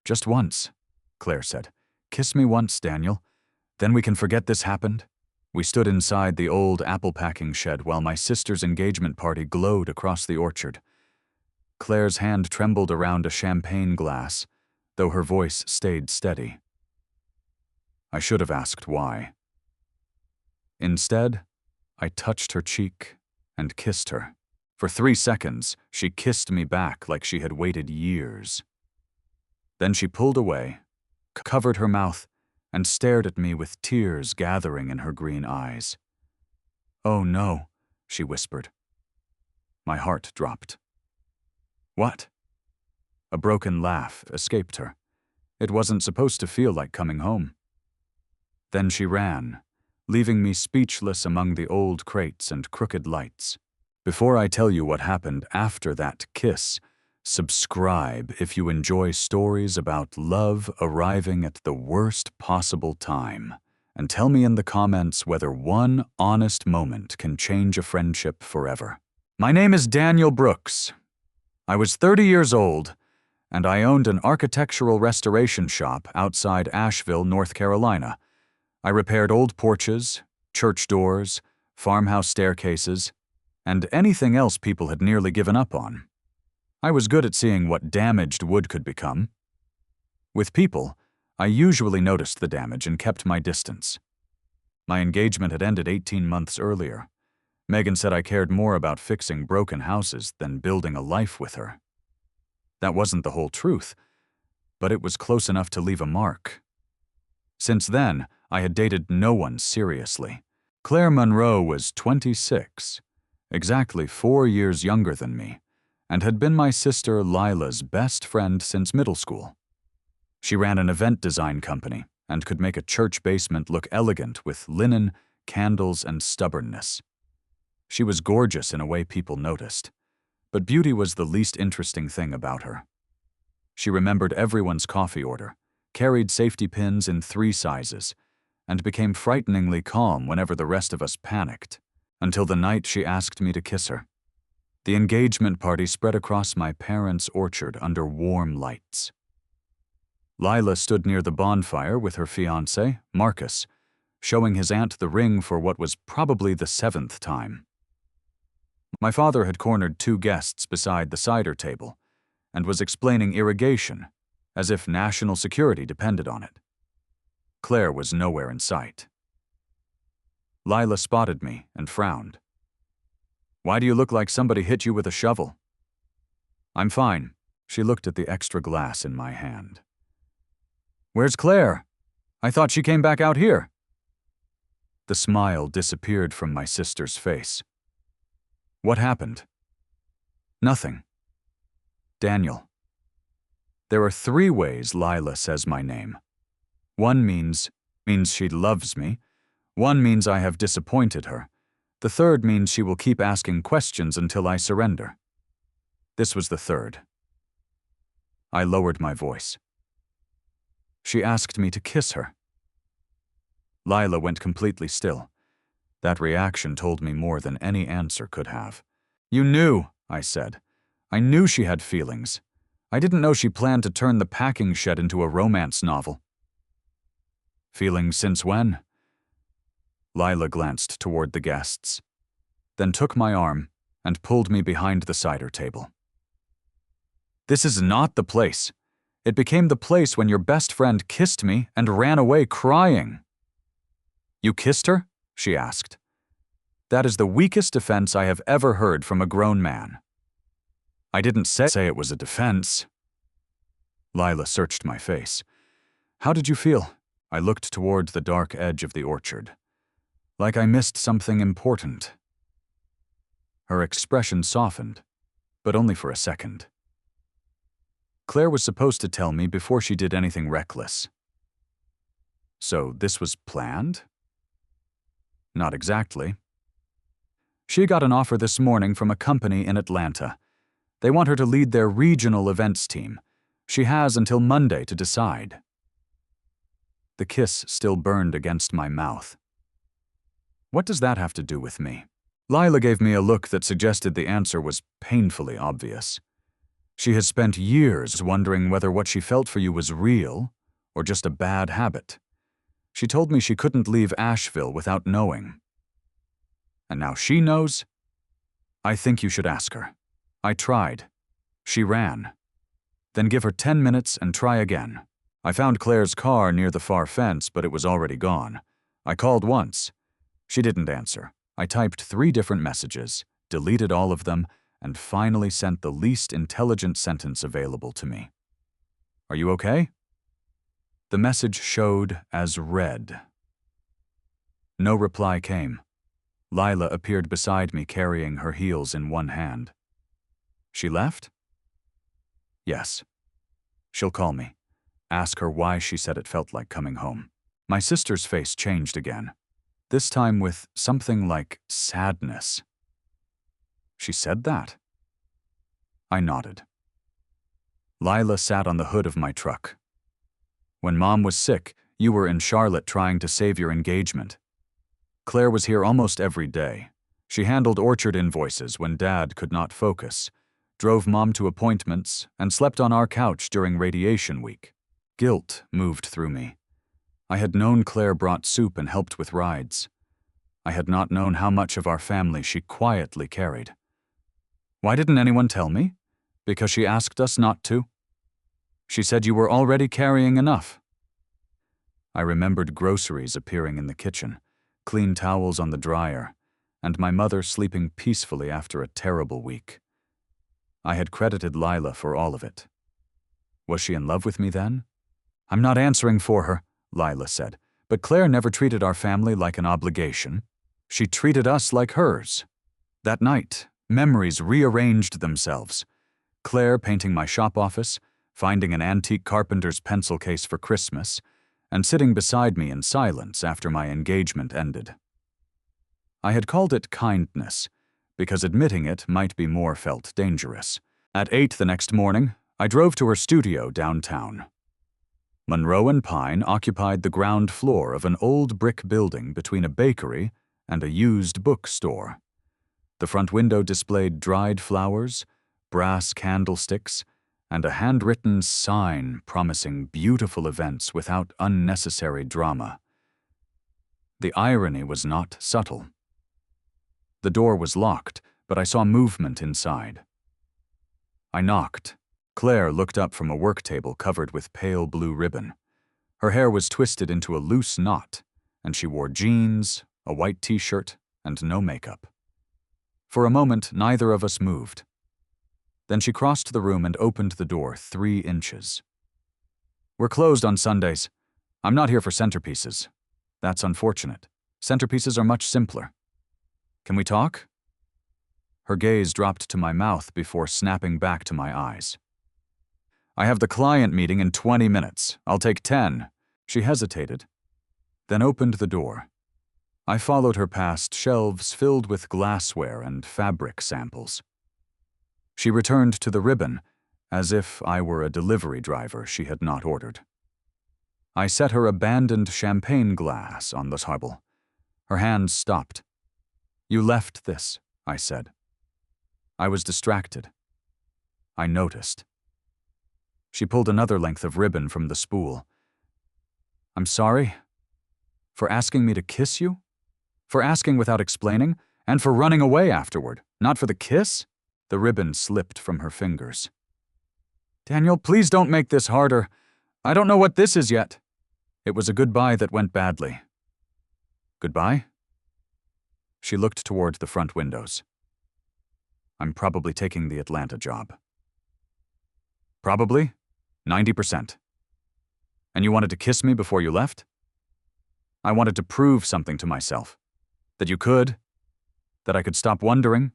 Just once, Claire said. Kiss me once, Daniel. Then we can forget this happened. We stood inside the old apple-packing shed while my sister's engagement party glowed across the orchard. Claire's hand trembled around a champagne glass, though her voice stayed steady. I should have asked why. Instead, I touched her cheek and kissed her. For 3 seconds, she kissed me back like she had waited years. Then she pulled away, covered her mouth, and stared at me with tears gathering in her green eyes. "Oh no," she whispered. My heart dropped. "What?" A broken laugh escaped her. It wasn't supposed to feel like coming home. Then she ran, leaving me speechless among the old crates and crooked lights. Before I tell you what happened after that kiss, subscribe if you enjoy stories about love arriving at the worst possible time, and tell me in the comments whether one honest moment can change a friendship forever. My name is Daniel Brooks. I was 30 years old, and I owned an architectural restoration shop outside Asheville, North Carolina. I repaired old porches, church doors, farmhouse staircases, and anything else people had nearly given up on. I was good at seeing what damaged wood could become. With people, I usually noticed the damage and kept my distance. My engagement had ended 18 months earlier. Megan said I cared more about fixing broken houses than building a life with her. That wasn't the whole truth, but it was close enough to leave a mark. Since then, I had dated no one seriously. Claire Monroe was 26, exactly 4 years younger than me, and had been my sister Lila's best friend since middle school. She ran an event design company and could make a church basement look elegant with linen, candles, and stubbornness. She was gorgeous in a way people noticed, but beauty was the least interesting thing about her. She remembered everyone's coffee order, carried safety pins in 3 sizes, and became frighteningly calm whenever the rest of us panicked, until the night she asked me to kiss her. The engagement party spread across my parents' orchard under warm lights. Lila stood near the bonfire with her fiancé, Marcus, showing his aunt the ring for what was probably the 7th time. My father had cornered 2 guests beside the cider table and was explaining irrigation, as if national security depended on it. Claire was nowhere in sight. Lila spotted me and frowned. "Why do you look like somebody hit you with a shovel?" "I'm fine." She looked at the extra glass in my hand. "Where's Claire? I thought she came back out here." The smile disappeared from my sister's face. "What happened?" "Nothing." "Daniel." There are 3 ways Lila says my name. One means she loves me. One means I have disappointed her. The third means she will keep asking questions until I surrender. This was the third. I lowered my voice. She asked me to kiss her. Lila went completely still. That reaction told me more than any answer could have. "You knew," I said. "I knew she had feelings. I didn't know she planned to turn the packing shed into a romance novel." "Feelings since when?" Lila glanced toward the guests, then took my arm and pulled me behind the cider table. "This is not the place. It became the place when your best friend kissed me and ran away crying." "You kissed her?" she asked. "That is the weakest defense I have ever heard from a grown man." "I didn't say it was a defense." Lila searched my face. "How did you feel?" I looked toward the dark edge of the orchard. "Like I missed something important." Her expression softened, but only for a second. Claire was supposed to tell me before she did anything reckless. So this was planned? Not exactly. She got an offer this morning from a company in Atlanta. They want her to lead their regional events team. She has until Monday to decide. The kiss still burned against my mouth. What does that have to do with me? Lila gave me a look that suggested the answer was painfully obvious. She has spent years wondering whether what she felt for you was real or just a bad habit. She told me she couldn't leave Asheville without knowing. And now she knows? I think you should ask her. I tried. She ran. Then give her 10 minutes and try again. I found Claire's car near the far fence, but it was already gone. I called once. She didn't answer. I typed 3 different messages, deleted all of them, and finally sent the least intelligent sentence available to me. Are you okay? The message showed as read. No reply came. Lila appeared beside me carrying her heels in one hand. She left? Yes. She'll call me. Ask her why she said it felt like coming home. My sister's face changed again, this time with something like sadness. She said that? I nodded. Lila sat on the hood of my truck. When Mom was sick, you were in Charlotte trying to save your engagement. Claire was here almost every day. She handled orchard invoices when Dad could not focus, drove Mom to appointments, and slept on our couch during radiation week. Guilt moved through me. I had known Claire brought soup and helped with rides. I had not known how much of our family she quietly carried. Why didn't anyone tell me? Because she asked us not to? She said you were already carrying enough. I remembered groceries appearing in the kitchen, clean towels on the dryer, and my mother sleeping peacefully after a terrible week. I had credited Lila for all of it. Was she in love with me then? I'm not answering for her, Lila said, but Claire never treated our family like an obligation. She treated us like hers. That night, memories rearranged themselves. Claire painting my shop office, finding an antique carpenter's pencil case for Christmas, and sitting beside me in silence after my engagement ended. I had called it kindness, because admitting it might be more felt dangerous. At 8 the next morning, I drove to her studio downtown. Monroe and Pine occupied the ground floor of an old brick building between a bakery and a used bookstore. The front window displayed dried flowers, brass candlesticks, and a handwritten sign promising beautiful events without unnecessary drama. The irony was not subtle. The door was locked, but I saw movement inside. I knocked. Claire looked up from a work table covered with pale blue ribbon. Her hair was twisted into a loose knot, and she wore jeans, a white t-shirt, and no makeup. For a moment, neither of us moved. Then she crossed the room and opened the door 3 inches. We're closed on Sundays. I'm not here for centerpieces. That's unfortunate. Centerpieces are much simpler. Can we talk? Her gaze dropped to my mouth before snapping back to my eyes. I have the client meeting in 20 minutes. I'll take 10. She hesitated, then opened the door. I followed her past shelves filled with glassware and fabric samples. She returned to the ribbon, as if I were a delivery driver she had not ordered. I set her abandoned champagne glass on the table. Her hands stopped. You left this, I said. I was distracted. I noticed. She pulled another length of ribbon from the spool. I'm sorry? For asking me to kiss you? For asking without explaining? And for running away afterward? Not for the kiss? The ribbon slipped from her fingers. Daniel, please don't make this harder. I don't know what this is yet. It was a goodbye that went badly. Goodbye? She looked toward the front windows. I'm probably taking the Atlanta job. Probably? 90%. And you wanted to kiss me before you left? I wanted to prove something to myself. That you could. That I could stop wondering.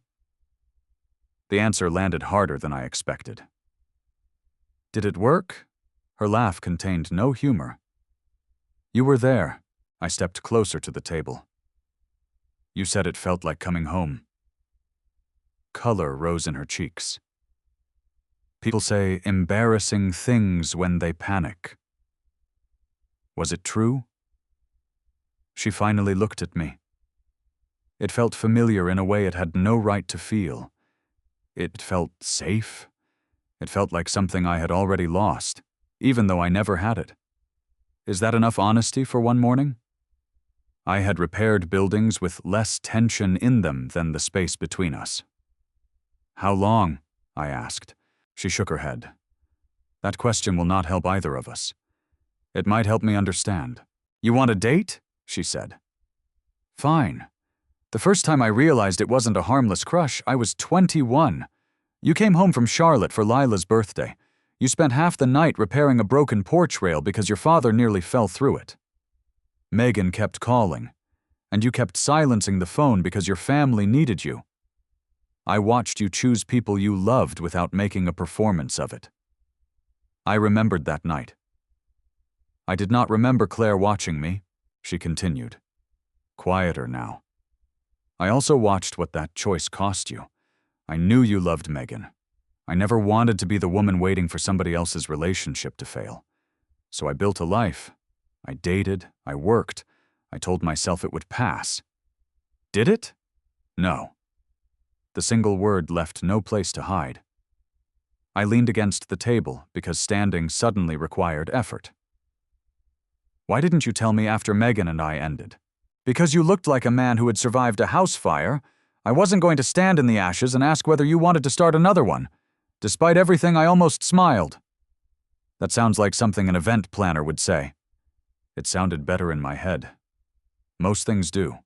The answer landed harder than I expected. Did it work? Her laugh contained no humor. You were there. I stepped closer to the table. You said it felt like coming home. Color rose in her cheeks. People say embarrassing things when they panic. Was it true? She finally looked at me. It felt familiar in a way it had no right to feel. It felt safe. It felt like something I had already lost, even though I never had it. Is that enough honesty for one morning? I had repaired buildings with less tension in them than the space between us. How long? I asked. She shook her head. That question will not help either of us. It might help me understand. You want a date? She said. Fine. The first time I realized it wasn't a harmless crush, I was 21. You came home from Charlotte for Lila's birthday. You spent half the night repairing a broken porch rail because your father nearly fell through it. Megan kept calling, and you kept silencing the phone because your family needed you. I watched you choose people you loved without making a performance of it. I remembered that night. I did not remember Claire watching me, she continued. Quieter now. I also watched what that choice cost you. I knew you loved Megan. I never wanted to be the woman waiting for somebody else's relationship to fail. So I built a life. I dated, I worked. I told myself it would pass. Did it? No. The single word left no place to hide. I leaned against the table because standing suddenly required effort. Why didn't you tell me after Megan and I ended? Because you looked like a man who had survived a house fire. I wasn't going to stand in the ashes and ask whether you wanted to start another one. Despite everything, I almost smiled. That sounds like something an event planner would say. It sounded better in my head. Most things do.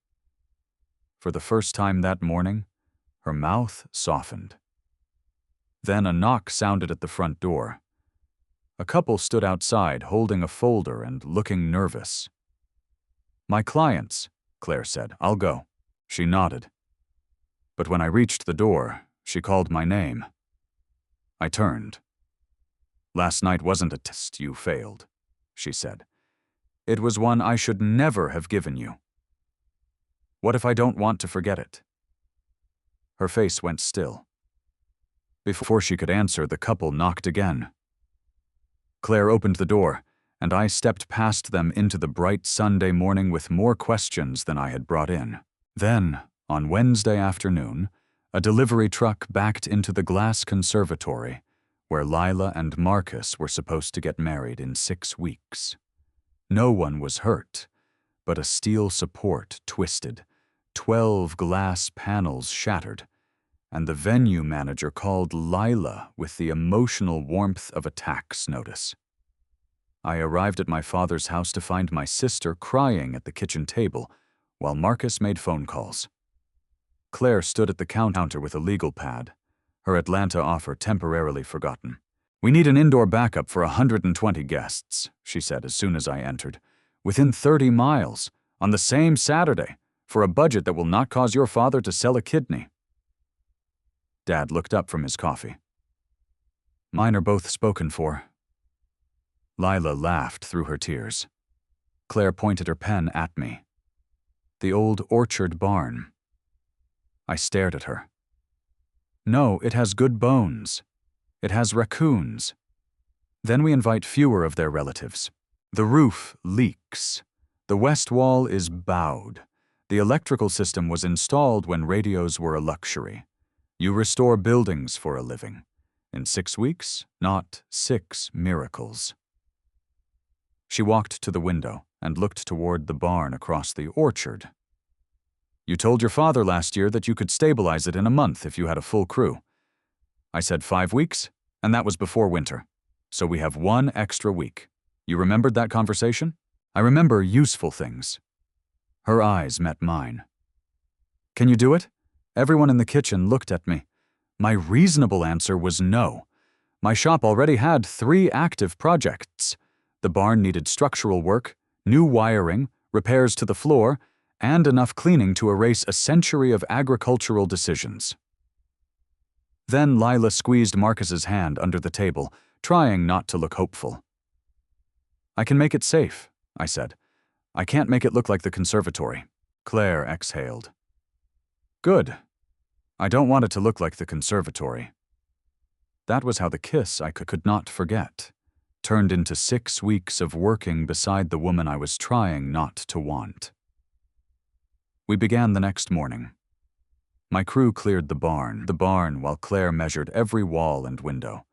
For the first time that morning, her mouth softened. Then a knock sounded at the front door. A couple stood outside holding a folder and looking nervous. My clients, Claire said. I'll go. She nodded. But when I reached the door, she called my name. I turned. Last night wasn't a test you failed, she said. It was one I should never have given you. What if I don't want to forget it? Her face went still. Before she could answer, the couple knocked again. Claire opened the door, and I stepped past them into the bright Sunday morning with more questions than I had brought in. Then, on Wednesday afternoon, a delivery truck backed into the glass conservatory, where Lila and Marcus were supposed to get married in 6 weeks. No one was hurt, but a steel support twisted, 12 glass panels shattered, and the venue manager called Lila with the emotional warmth of a tax notice. I arrived at my father's house to find my sister crying at the kitchen table, while Marcus made phone calls. Claire stood at the counter with a legal pad, her Atlanta offer temporarily forgotten. We need an indoor backup for 120 guests, she said as soon as I entered, within 30 miles, on the same Saturday, for a budget that will not cause your father to sell a kidney. Dad looked up from his coffee. Mine are both spoken for. Lila laughed through her tears. Claire pointed her pen at me. The old orchard barn. I stared at her. No, it has good bones. It has raccoons. Then we invite fewer of their relatives. The roof leaks. The west wall is bowed. The electrical system was installed when radios were a luxury. You restore buildings for a living. In 6 weeks, not 6 miracles. She walked to the window and looked toward the barn across the orchard. You told your father last year that you could stabilize it in a month if you had a full crew. I said 5 weeks, and that was before winter. So we have 1 extra week. You remembered that conversation? I remember useful things. Her eyes met mine. Can you do it? Everyone in the kitchen looked at me. My reasonable answer was no. My shop already had 3 active projects. The barn needed structural work, new wiring, repairs to the floor, and enough cleaning to erase a century of agricultural decisions. Then Lila squeezed Marcus's hand under the table, trying not to look hopeful. I can make it safe, I said. I can't make it look like the conservatory. Claire exhaled. Good. I don't want it to look like the conservatory. That was how the kiss I could not forget turned into 6 weeks of working beside the woman I was trying not to want. We began the next morning. My crew cleared the barn while Claire measured every wall and window.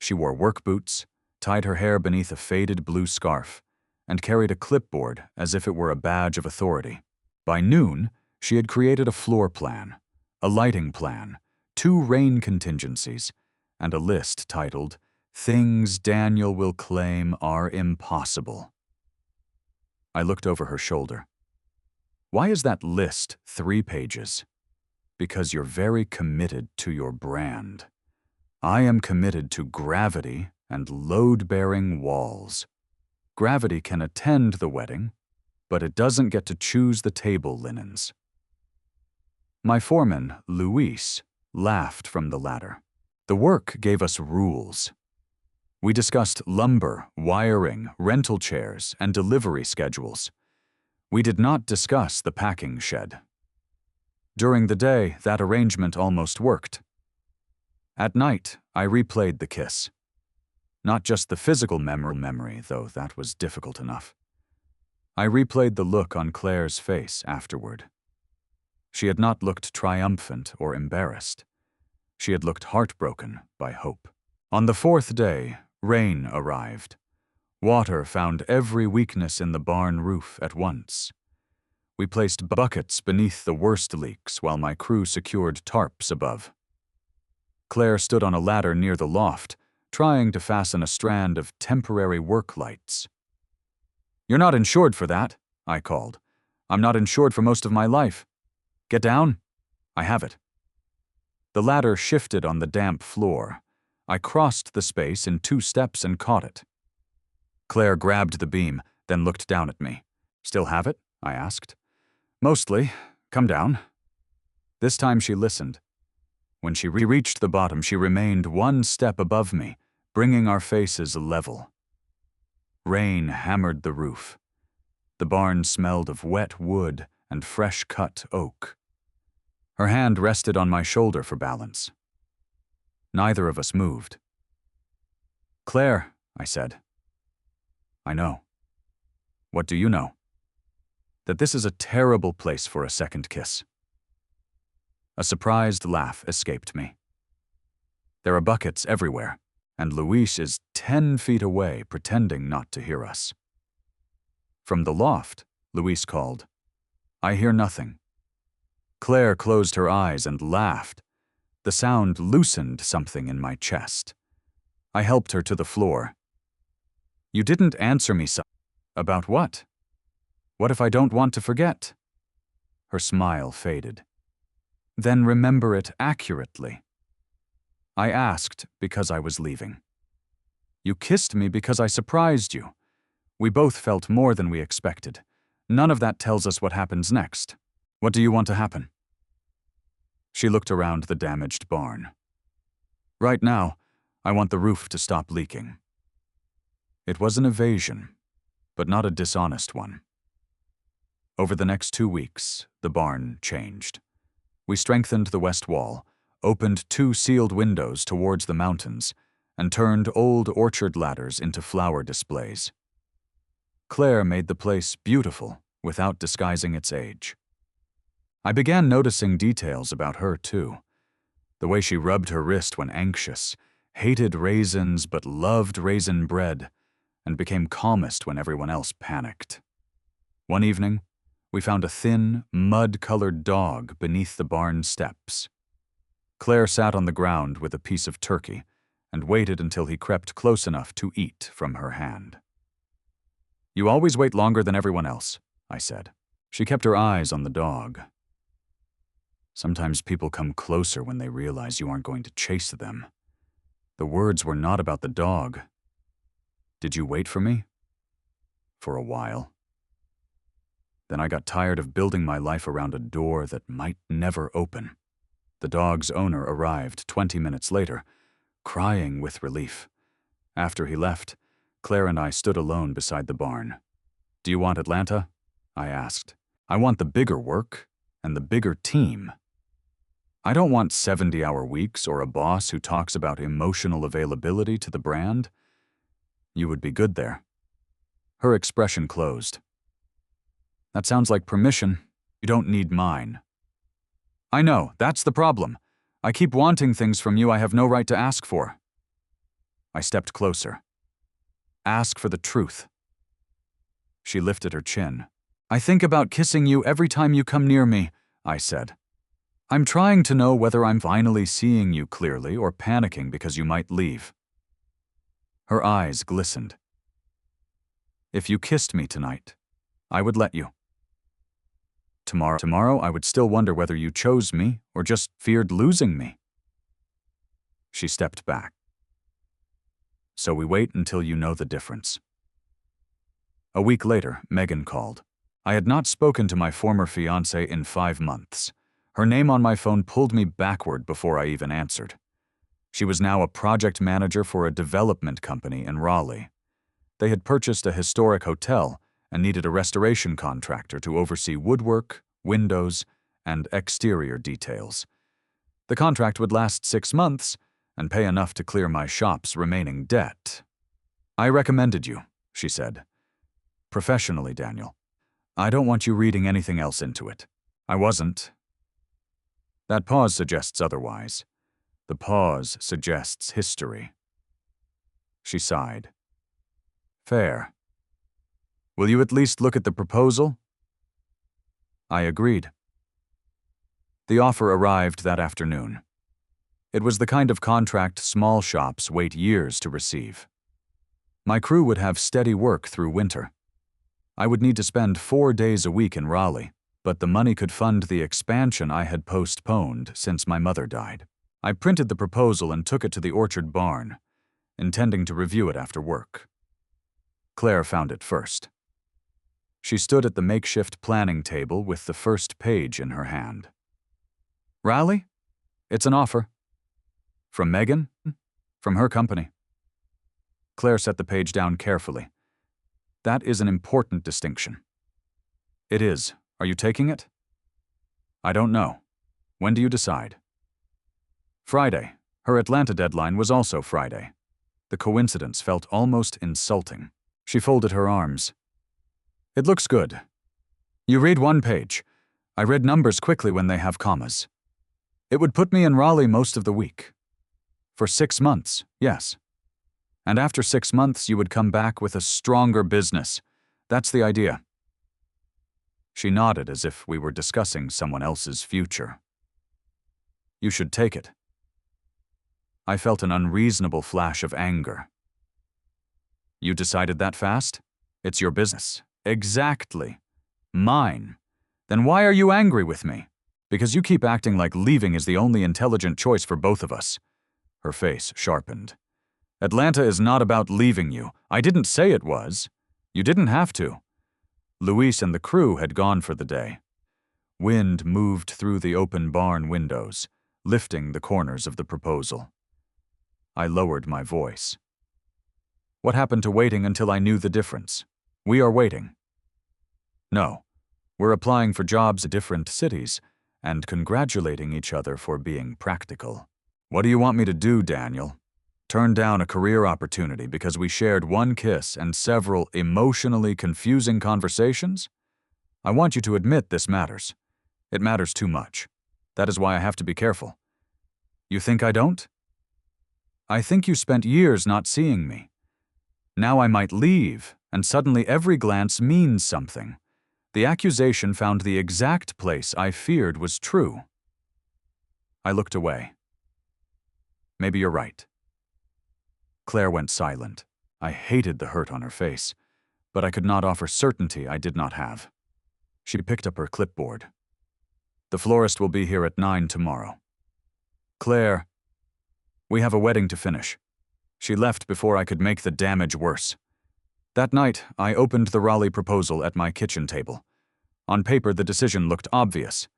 She wore work boots, tied her hair beneath a faded blue scarf, and carried a clipboard as if it were a badge of authority. By noon, she had created a floor plan, a lighting plan, 2 rain contingencies, and a list titled, "Things Daniel Will Claim Are Impossible." I looked over her shoulder. "Why is that list 3 pages? Because you're very committed to your brand. I am committed to gravity and load-bearing walls. Gravity can attend the wedding, but it doesn't get to choose the table linens." My foreman, Luis, laughed from the ladder. The work gave us rules. We discussed lumber, wiring, rental chairs, and delivery schedules. We did not discuss the packing shed. During the day, that arrangement almost worked. At night, I replayed the kiss. Not just the physical memory, though that was difficult enough. I replayed the look on Claire's face afterward. She had not looked triumphant or embarrassed. She had looked heartbroken by hope. On the 4th day, rain arrived. Water found every weakness in the barn roof at once. We placed buckets beneath the worst leaks while my crew secured tarps above. Claire stood on a ladder near the loft, trying to fasten a strand of temporary work lights. "You're not insured for that," I called. "I'm not insured for most of my life. Get down." "I have it." The ladder shifted on the damp floor. I crossed the space in 2 steps and caught it. Claire grabbed the beam, then looked down at me. "Still have it?" I asked. "Mostly. Come down." This time she listened. When she reached the bottom, she remained 1 step above me, bringing our faces level. Rain hammered the roof. The barn smelled of wet wood and fresh-cut oak. Her hand rested on my shoulder for balance. Neither of us moved. "Claire," I said. "I know." "What do you know?" "That this is a terrible place for a second kiss." A surprised laugh escaped me. "There are buckets everywhere, and Luis is 10 feet away pretending not to hear us." From the loft, Luis called, "I hear nothing." Claire closed her eyes and laughed. The sound loosened something in my chest. I helped her to the floor. "You didn't answer me about what? What if I don't want to forget?" Her smile faded. "Then remember it accurately." I asked because I was leaving. "You kissed me because I surprised you. We both felt more than we expected. None of that tells us what happens next. What do you want to happen?" She looked around the damaged barn. "Right now, I want the roof to stop leaking." It was an evasion, but not a dishonest one. Over the next 2 weeks, the barn changed. We strengthened the west wall, opened 2 sealed windows towards the mountains, and turned old orchard ladders into flower displays. Claire made the place beautiful without disguising its age. I began noticing details about her, too. The way she rubbed her wrist when anxious, hated raisins but loved raisin bread, and became calmest when everyone else panicked. One evening, we found a thin, mud-colored dog beneath the barn steps. Claire sat on the ground with a piece of turkey and waited until he crept close enough to eat from her hand. "You always wait longer than everyone else," I said. She kept her eyes on the dog. "Sometimes people come closer when they realize you aren't going to chase them." The words were not about the dog. "Did you wait for me?" "For a while. Then I got tired of building my life around a door that might never open." The dog's owner arrived 20 minutes later, crying with relief. After he left, Claire and I stood alone beside the barn. "Do you want Atlanta?" I asked. "I want the bigger work and the bigger team. I don't want 70-hour weeks or a boss who talks about emotional availability to the brand. You would be good there." Her expression closed. "That sounds like permission. You don't need mine." "I know, that's the problem. I keep wanting things from you I have no right to ask for." I stepped closer. Ask for the truth. She lifted her chin. I think about kissing you every time you come near me, I said. I'm trying to know whether I'm finally seeing you clearly or panicking because you might leave. Her eyes glistened. If you kissed me tonight, I would let you. Tomorrow I would still wonder whether you chose me or just feared losing me. She stepped back. So we wait until you know the difference. A week later, Megan called. I had not spoken to my former fiancée in 5 months. Her name on my phone pulled me backward before I even answered. She was now a project manager for a development company in Raleigh. They had purchased a historic hotel and needed a restoration contractor to oversee woodwork, windows, and exterior details. The contract would last 6 months and pay enough to clear my shop's remaining debt. I recommended you, she said. Professionally, Daniel. I don't want you reading anything else into it. I wasn't. That pause suggests otherwise. The pause suggests history. She sighed. Fair. Will you at least look at the proposal? I agreed. The offer arrived that afternoon. It was the kind of contract small shops wait years to receive. My crew would have steady work through winter. I would need to spend 4 days a week in Raleigh, but the money could fund the expansion I had postponed since my mother died. I printed the proposal and took it to the orchard barn, intending to review it after work. Claire found it first. She stood at the makeshift planning table with the first page in her hand. Raleigh? It's an offer. From Megan? From her company. Claire set the page down carefully. That is an important distinction. It is. Are you taking it? I don't know. When do you decide? Friday. Her Atlanta deadline was also Friday. The coincidence felt almost insulting. She folded her arms. It looks good. You read 1 page. I read numbers quickly when they have commas. It would put me in Raleigh most of the week. For 6 months, yes. And after 6 months, you would come back with a stronger business. That's the idea. She nodded as if we were discussing someone else's future. You should take it. I felt an unreasonable flash of anger. You decided that fast? It's your business. Exactly. Mine. Then why are you angry with me? Because you keep acting like leaving is the only intelligent choice for both of us. Her face sharpened. Atlanta is not about leaving you. I didn't say it was. You didn't have to. Luis and the crew had gone for the day. Wind moved through the open barn windows, lifting the corners of the proposal. I lowered my voice. What happened to waiting until I knew the difference? We are waiting. No, we're applying for jobs in different cities and congratulating each other for being practical. What do you want me to do, Daniel? Turn down a career opportunity because we shared 1 kiss and several emotionally confusing conversations? I want you to admit this matters. It matters too much. That is why I have to be careful. You think I don't? I think you spent years not seeing me. Now I might leave, and suddenly every glance means something. The accusation found the exact place I feared was true. I looked away. Maybe you're right. Claire went silent. I hated the hurt on her face, but I could not offer certainty I did not have. She picked up her clipboard. The florist will be here at 9 tomorrow. Claire, we have a wedding to finish. She left before I could make the damage worse. That night, I opened the Raleigh proposal at my kitchen table. On paper, the decision looked obvious.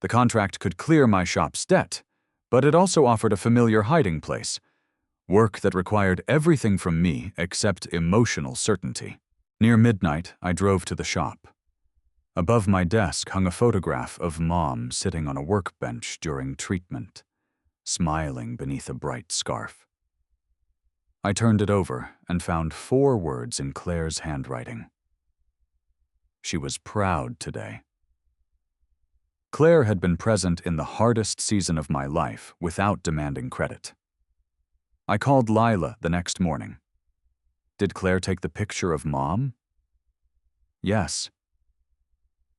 The contract could clear my shop's debt, but it also offered a familiar hiding place. Work that required everything from me except emotional certainty. Near midnight, I drove to the shop. Above my desk hung a photograph of Mom sitting on a workbench during treatment, smiling beneath a bright scarf. I turned it over and found 4 words in Claire's handwriting. She was proud today. Claire had been present in the hardest season of my life without demanding credit. I called Lila the next morning. Did Claire take the picture of Mom? Yes.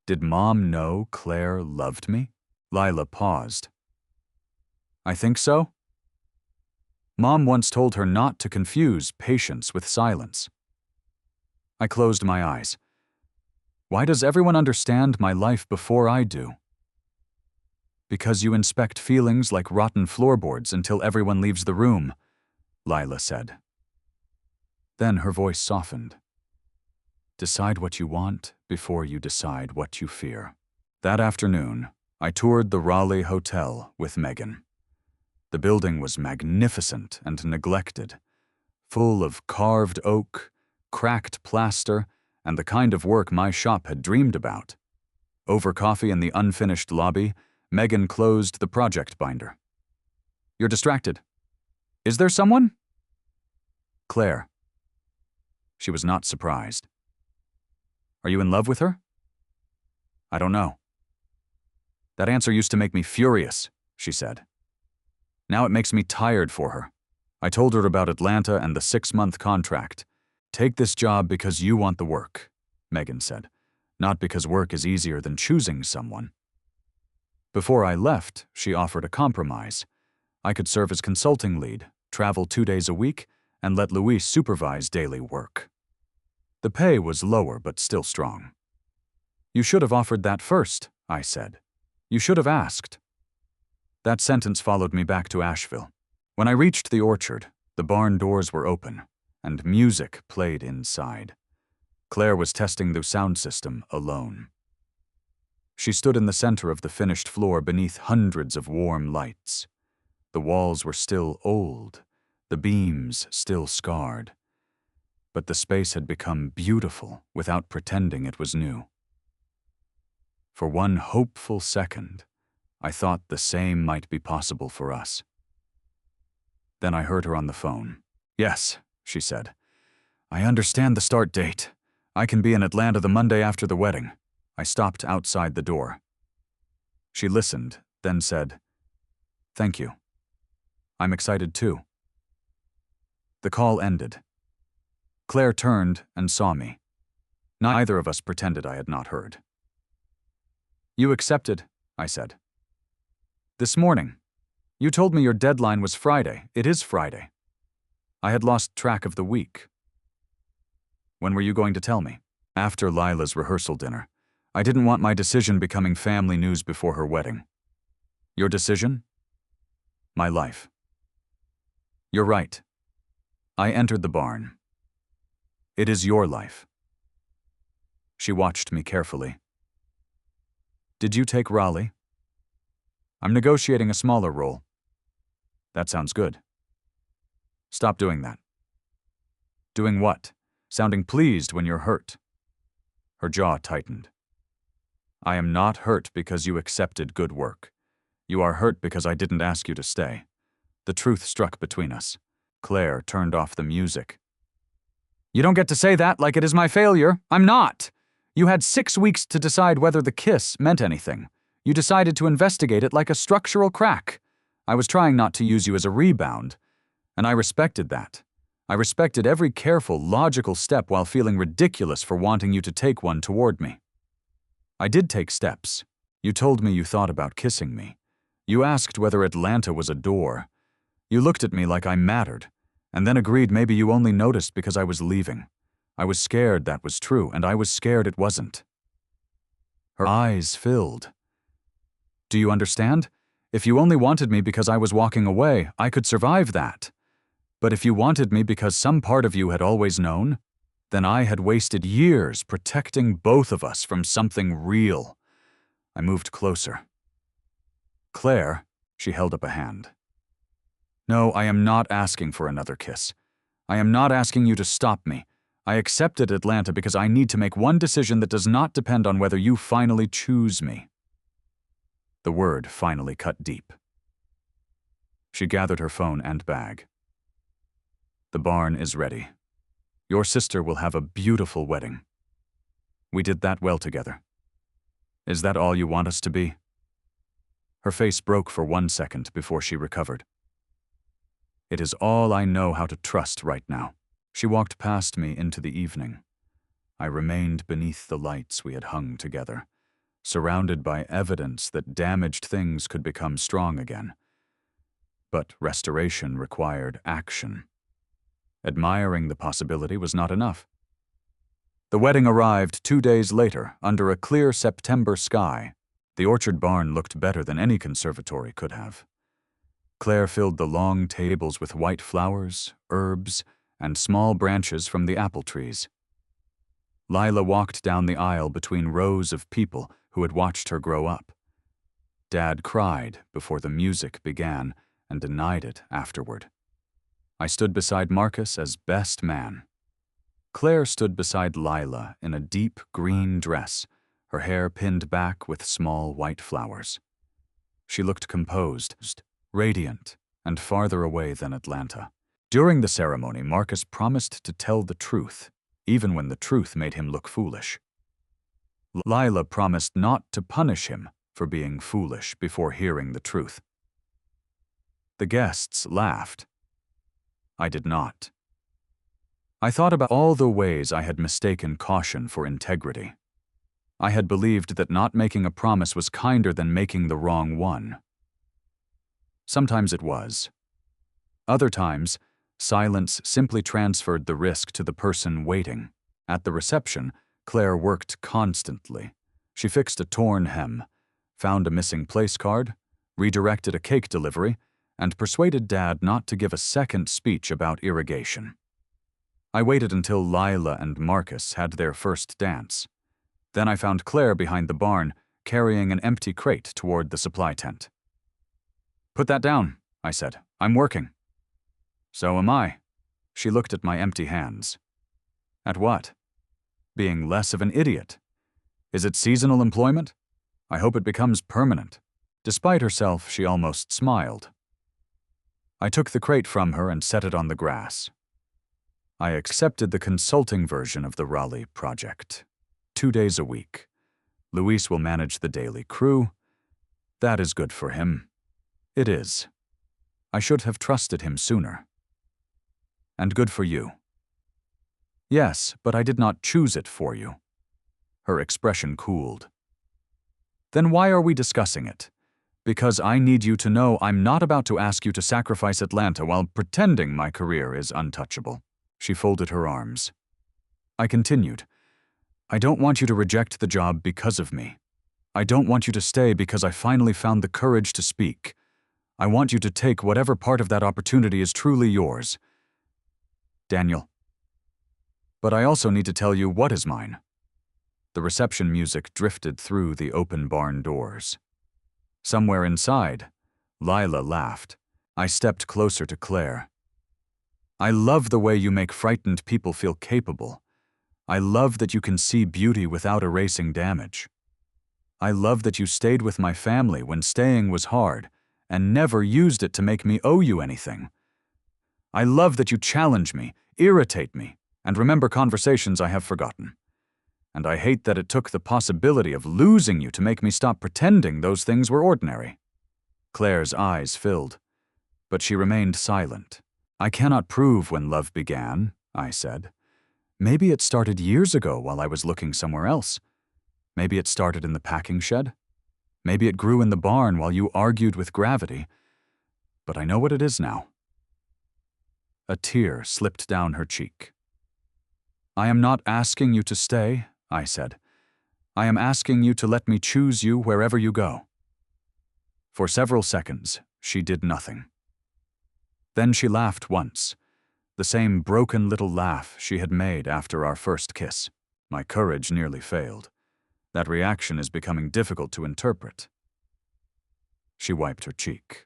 Did Mom know Claire loved me? Lila paused. I think so. Mom once told her not to confuse patience with silence. I closed my eyes. Why does everyone understand my life before I do? Because you inspect feelings like rotten floorboards until everyone leaves the room, Lila said. Then her voice softened. Decide what you want before you decide what you fear. That afternoon, I toured the Raleigh Hotel with Megan. The building was magnificent and neglected, full of carved oak, cracked plaster, and the kind of work my shop had dreamed about. Over coffee in the unfinished lobby, Megan closed the project binder. You're distracted. Is there someone? Claire. She was not surprised. Are you in love with her? I don't know. That answer used to make me furious, she said. Now it makes me tired for her. I told her about Atlanta and the 6-month contract. Take this job because you want the work, Megan said, not because work is easier than choosing someone. Before I left, she offered a compromise. I could serve as consulting lead, travel 2 days a week, and let Luis supervise daily work. The pay was lower but still strong. You should have offered that first, I said. You should have asked. That sentence followed me back to Asheville. When I reached the orchard, the barn doors were open, and music played inside. Claire was testing the sound system alone. She stood in the center of the finished floor beneath hundreds of warm lights. The walls were still old, the beams still scarred. But the space had become beautiful without pretending it was new. For one hopeful second, I thought the same might be possible for us. Then I heard her on the phone. Yes, she said. I understand the start date. I can be in Atlanta the Monday after the wedding. I stopped outside the door. She listened, then said, Thank you. I'm excited too. The call ended. Claire turned and saw me. Neither of us pretended I had not heard. You accepted, I said. This morning. You told me your deadline was Friday. It is Friday. I had lost track of the week. When were you going to tell me? After Lila's rehearsal dinner. I didn't want my decision becoming family news before her wedding. Your decision? My life. You're right. I entered the barn. It is your life. She watched me carefully. Did you take Raleigh? I'm negotiating a smaller role. That sounds good. Stop doing that. Doing what? Sounding pleased when you're hurt. Her jaw tightened. I am not hurt because you accepted good work. You are hurt because I didn't ask you to stay. The truth struck between us. Claire turned off the music. You don't get to say that like it is my failure. I'm not. You had 6 weeks to decide whether the kiss meant anything. You decided to investigate it like a structural crack. I was trying not to use you as a rebound, and I respected that. I respected every careful, logical step while feeling ridiculous for wanting you to take one toward me. I did take steps. You told me you thought about kissing me. You asked whether Atlanta was a door. You looked at me like I mattered, and then agreed maybe you only noticed because I was leaving. I was scared that was true, and I was scared it wasn't. Her eyes filled. Do you understand? If you only wanted me because I was walking away, I could survive that. But if you wanted me because some part of you had always known, then I had wasted years protecting both of us from something real. I moved closer. Claire, she held up a hand. No, I am not asking for another kiss. I am not asking you to stop me. I accepted Atlanta because I need to make one decision that does not depend on whether you finally choose me. The word finally cut deep. She gathered her phone and bag. The barn is ready. Your sister will have a beautiful wedding. We did that well together. Is that all you want us to be? Her face broke for 1 second before she recovered. It is all I know how to trust right now. She walked past me into the evening. I remained beneath the lights we had hung together, surrounded by evidence that damaged things could become strong again. But restoration required action. Admiring the possibility was not enough. The wedding arrived 2 days later, under a clear September sky. The orchard barn looked better than any conservatory could have. Claire filled the long tables with white flowers, herbs, and small branches from the apple trees. Lila walked down the aisle between rows of people who had watched her grow up. Dad cried before the music began and denied it afterward. I stood beside Marcus as best man. Claire stood beside Lila in a deep green dress, her hair pinned back with small white flowers. She looked composed, radiant, and farther away than Atlanta. During the ceremony, Marcus promised to tell the truth, even when the truth made him look foolish. Lila promised not to punish him for being foolish before hearing the truth. The guests laughed. I did not. I thought about all the ways I had mistaken caution for integrity. I had believed that not making a promise was kinder than making the wrong one. Sometimes it was. Other times, silence simply transferred the risk to the person waiting. At the reception, Claire worked constantly. She fixed a torn hem, found a missing place card, redirected a cake delivery, and persuaded Dad not to give a second speech about irrigation. I waited until Lila and Marcus had their first dance. Then I found Claire behind the barn, carrying an empty crate toward the supply tent. "Put that down," I said. "I'm working." "So am I." She looked at my empty hands. "At what?" "Being less of an idiot. Is it seasonal employment? I hope it becomes permanent." Despite herself, she almost smiled. I took the crate from her and set it on the grass. I accepted the consulting version of the Raleigh project. 2 days a week. Luis will manage the daily crew. That is good for him. It is. I should have trusted him sooner. And good for you. Yes, but I did not choose it for you. Her expression cooled. Then why are we discussing it? Because I need you to know I'm not about to ask you to sacrifice Atlanta while pretending my career is untouchable. She folded her arms. I continued. I don't want you to reject the job because of me. I don't want you to stay because I finally found the courage to speak. I want you to take whatever part of that opportunity is truly yours. Daniel. But I also need to tell you what is mine. The reception music drifted through the open barn doors. Somewhere inside, Lila laughed. I stepped closer to Claire. I love the way you make frightened people feel capable. I love that you can see beauty without erasing damage. I love that you stayed with my family when staying was hard and never used it to make me owe you anything. I love that you challenge me, irritate me, and remember conversations I have forgotten. And I hate that it took the possibility of losing you to make me stop pretending those things were ordinary. Claire's eyes filled, but she remained silent. I cannot prove when love began, I said. Maybe it started years ago while I was looking somewhere else. Maybe it started in the packing shed. Maybe it grew in the barn while you argued with gravity. But I know what it is now. A tear slipped down her cheek. I am not asking you to stay, I said. I am asking you to let me choose you wherever you go. For several seconds, she did nothing. Then she laughed once, the same broken little laugh she had made after our first kiss. My courage nearly failed. That reaction is becoming difficult to interpret. She wiped her cheek.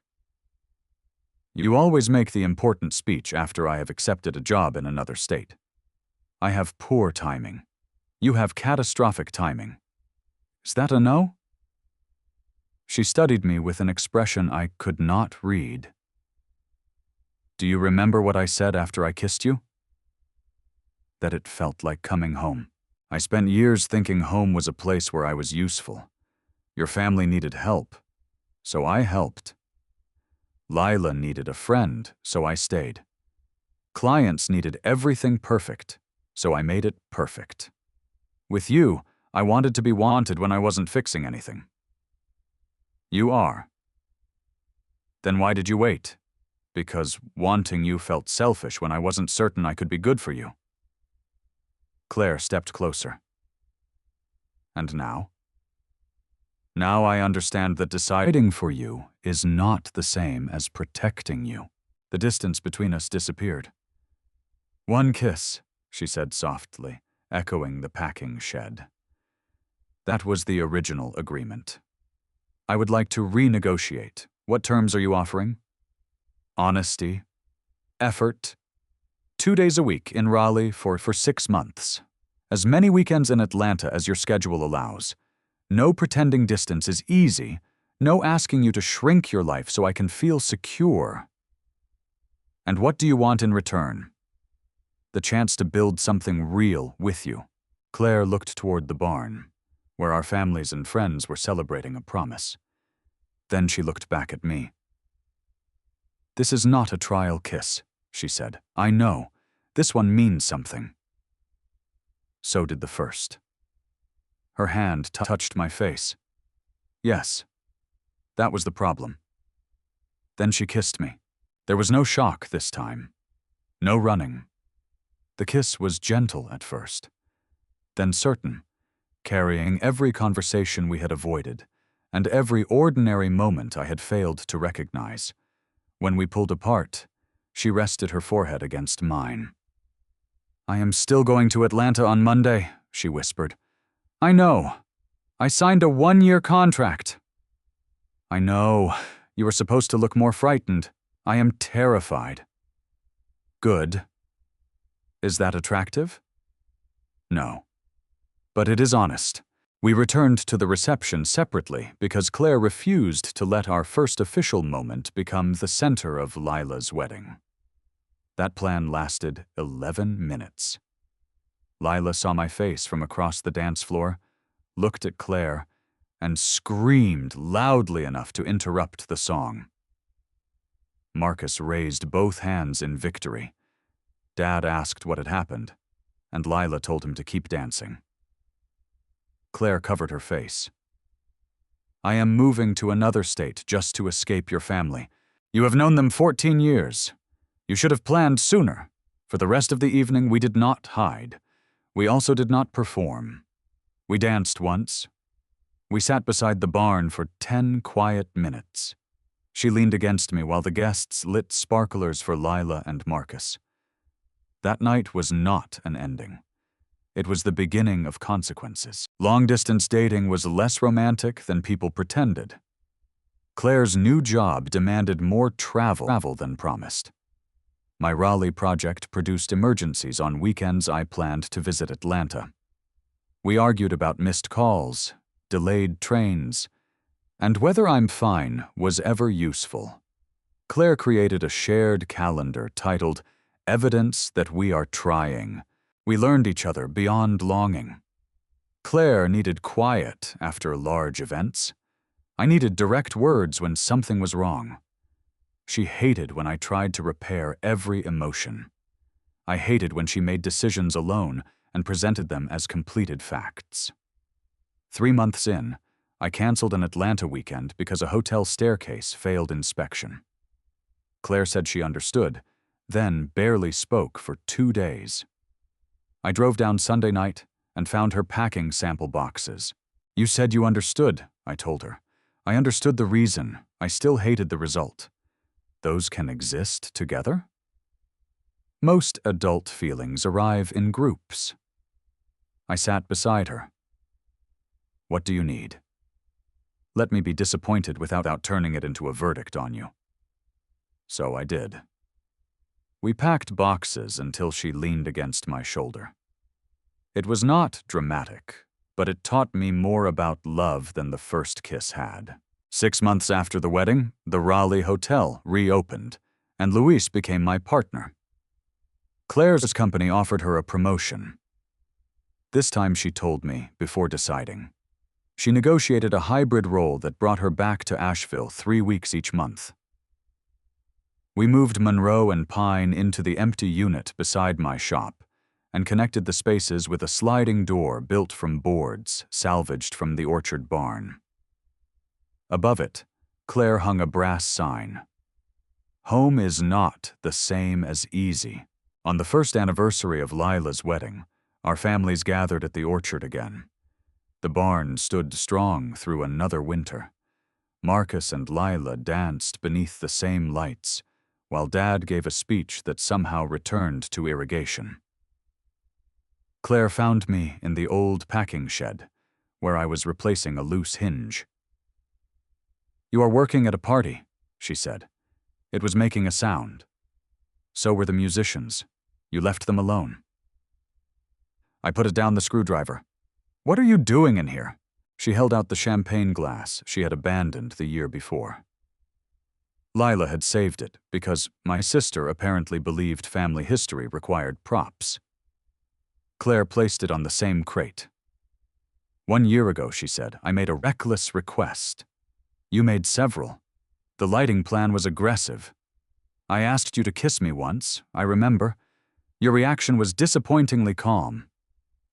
You always make the important speech after I have accepted a job in another state. I have poor timing. You have catastrophic timing. Is that a no? She studied me with an expression I could not read. Do you remember what I said after I kissed you? That it felt like coming home. I spent years thinking home was a place where I was useful. Your family needed help, so I helped. Lila needed a friend, so I stayed. Clients needed everything perfect, so I made it perfect. With you, I wanted to be wanted when I wasn't fixing anything. You are. Then why did you wait? Because wanting you felt selfish when I wasn't certain I could be good for you. Claire stepped closer. And now? Now I understand that deciding for you is not the same as protecting you. The distance between us disappeared. One kiss, she said softly, echoing the packing shed. That was the original agreement. I would like to renegotiate. What terms are you offering? Honesty. Effort. 2 days a week in Raleigh for 6 months. As many weekends in Atlanta as your schedule allows. No pretending distance is easy. No asking you to shrink your life so I can feel secure. And what do you want in return? The chance to build something real with you. Claire looked toward the barn, where our families and friends were celebrating a promise. Then she looked back at me. This is not a trial kiss, she said. I know. This one means something. So did the first. Her hand touched my face. Yes, that was the problem. Then she kissed me. There was no shock this time. No running. The kiss was gentle at first, then certain, carrying every conversation we had avoided and every ordinary moment I had failed to recognize. When we pulled apart, she rested her forehead against mine. I am still going to Atlanta on Monday, she whispered. I know. I signed a 1-year contract. I know. You were supposed to look more frightened. I am terrified. Good. Is that attractive? No. But it is honest. We returned to the reception separately because Claire refused to let our first official moment become the center of Lila's wedding. That plan lasted 11 minutes. Lila saw my face from across the dance floor, looked at Claire, and screamed loudly enough to interrupt the song. Marcus raised both hands in victory. Dad asked what had happened, and Lila told him to keep dancing. Claire covered her face. I am moving to another state just to escape your family. You have known them 14 years. You should have planned sooner. For the rest of the evening, we did not hide. We also did not perform. We danced once. We sat beside the barn for 10 quiet minutes. She leaned against me while the guests lit sparklers for Lila and Marcus. That night was not an ending. It was the beginning of consequences. Long-distance dating was less romantic than people pretended. Claire's new job demanded more travel than promised. My Raleigh project produced emergencies on weekends I planned to visit Atlanta. We argued about missed calls, delayed trains, and whether I'm fine was ever useful. Claire created a shared calendar titled Evidence That We Are Trying. We learned each other beyond longing. Claire needed quiet after large events. I needed direct words when something was wrong. She hated when I tried to repair every emotion. I hated when she made decisions alone and presented them as completed facts. 3 months in, I canceled an Atlanta weekend because a hotel staircase failed inspection. Claire said she understood, then barely spoke for 2 days. I drove down Sunday night and found her packing sample boxes. You said you understood, I told her. I understood the reason. I still hated the result. Those can exist together? Most adult feelings arrive in groups. I sat beside her. What do you need? Let me be disappointed without turning it into a verdict on you. So I did. We packed boxes until she leaned against my shoulder. It was not dramatic, but it taught me more about love than the first kiss had. 6 months after the wedding, the Raleigh Hotel reopened, and Luis became my partner. Claire's company offered her a promotion. This time she told me before deciding. She negotiated a hybrid role that brought her back to Asheville 3 weeks each month. We moved Monroe and Pine into the empty unit beside my shop and connected the spaces with a sliding door built from boards salvaged from the orchard barn. Above it, Claire hung a brass sign. Home is not the same as easy. On the first anniversary of Lila's wedding, our families gathered at the orchard again. The barn stood strong through another winter. Marcus and Lila danced beneath the same lights, while Dad gave a speech that somehow returned to irrigation. Claire found me in the old packing shed, where I was replacing a loose hinge. "You are working at a party," she said. "It was making a sound. So were the musicians. You left them alone." I put it down the screwdriver. "What are you doing in here?" She held out the champagne glass she had abandoned the year before. Lila had saved it because my sister apparently believed family history required props. Claire placed it on the same crate. "1 year ago," she said, "I made a reckless request. You made several. The lighting plan was aggressive. I asked you to kiss me once, I remember. Your reaction was disappointingly calm.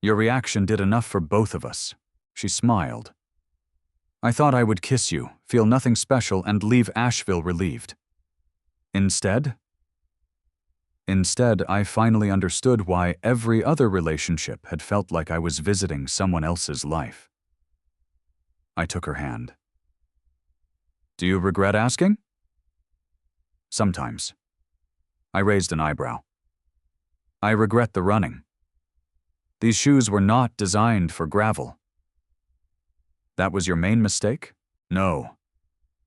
Your reaction did enough for both of us." She smiled. "I thought I would kiss you, feel nothing special, and leave Asheville relieved. Instead, I finally understood why every other relationship had felt like I was visiting someone else's life." I took her hand. "Do you regret asking?" "Sometimes." I raised an eyebrow. "I regret the running. These shoes were not designed for gravel." "That was your main mistake?" "No."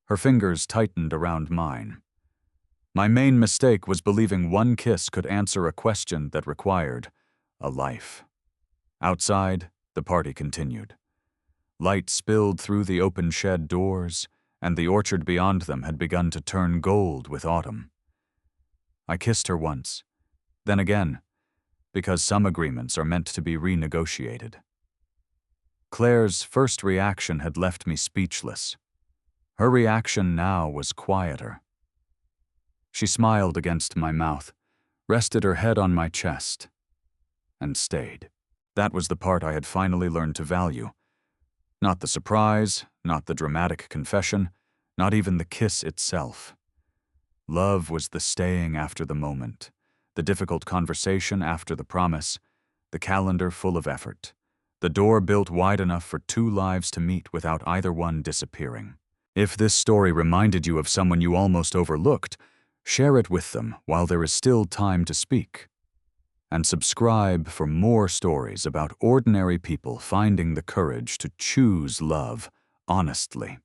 Her fingers tightened around mine. "My main mistake was believing one kiss could answer a question that required a life." Outside, the party continued. Light spilled through the open shed doors, and the orchard beyond them had begun to turn gold with autumn. I kissed her once, then again, because some agreements are meant to be renegotiated. Claire's first reaction had left me speechless. Her reaction now was quieter. She smiled against my mouth, rested her head on my chest, and stayed. That was the part I had finally learned to value. Not the surprise, not the dramatic confession, not even the kiss itself. Love was the staying after the moment, the difficult conversation after the promise, the calendar full of effort, the door built wide enough for 2 lives to meet without either one disappearing. If this story reminded you of someone you almost overlooked, share it with them while there is still time to speak. And subscribe for more stories about ordinary people finding the courage to choose love honestly.